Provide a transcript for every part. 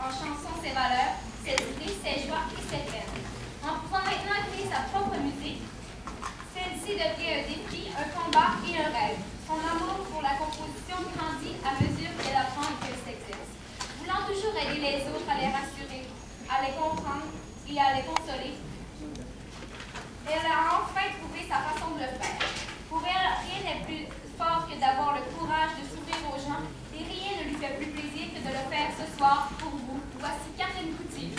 en chansons ses valeurs, ses idées, ses joies et ses peines. En pouvant maintenant créer sa propre musique, celle-ci devient un défi, un combat et un rêve. Son amour pour la composition grandit à mesure qu'elle apprend et qu'elle s'exerce. Voulant toujours aider les autres à les rassurer, à les comprendre et à les consoler, elle a enfin trouvé sa façon de le faire. Pour elle, rien n'est plus fort que d'avoir le courage de s'ouvrir aux gens et rien ne lui fait plus plaisir que de le faire ce soir pour vous. Voici Catherine Couty.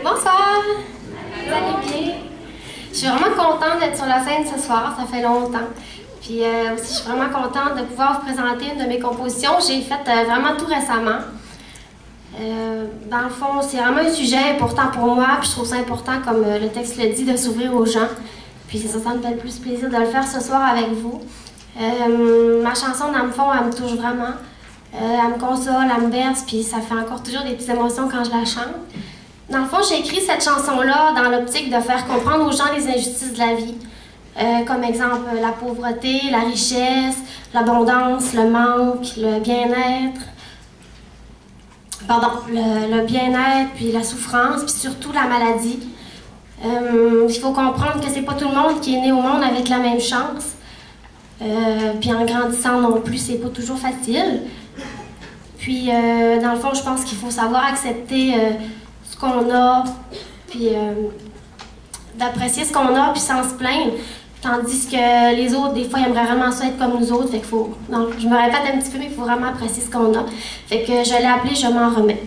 Bonsoir! Vous allez bien? Je suis vraiment contente d'être sur la scène ce soir, ça fait longtemps. Puis aussi, je suis vraiment contente de pouvoir vous présenter une de mes compositions. J'ai fait vraiment tout récemment. Dans le fond, c'est vraiment un sujet important pour moi, puis je trouve ça important, comme le texte le dit, de s'ouvrir aux gens. Puis ça me fait le plus plaisir de le faire ce soir avec vous. Ma chanson, dans le fond, elle me touche vraiment. Elle me console, elle me berce, puis ça fait encore toujours des petites émotions quand je la chante. Dans le fond, j'ai écrit cette chanson-là dans l'optique de faire comprendre aux gens les injustices de la vie. Comme exemple, la pauvreté, la richesse, l'abondance, le manque, le bien-être. Pardon, le bien-être, puis la souffrance, puis surtout la maladie. Il faut comprendre que c'est pas tout le monde qui est né au monde avec la même chance. Puis en grandissant non plus, c'est pas toujours facile. Puis, dans le fond, je pense qu'il faut savoir accepter ce qu'on a, puis d'apprécier ce qu'on a, puis sans se plaindre. Tandis que les autres, des fois, ils aimeraient vraiment ça être comme nous autres. Fait qu'il faut... Non, je me répète un petit peu, mais il faut vraiment apprécier ce qu'on a. Fait que je l'ai appelé « Je m'en remets ».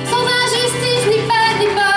Sans injustice ni paix ni peur.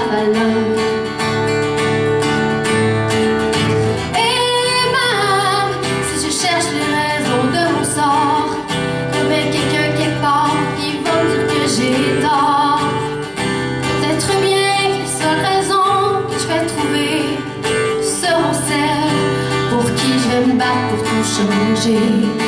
valeur. Et même si je cherche les raisons de mon sort, il y a bien quelqu'un quelque part qui va me dire que j'ai tort. Peut-être bien que les seules raisons que je vais trouver seront celles pour qui je vais me battre pour tout changer.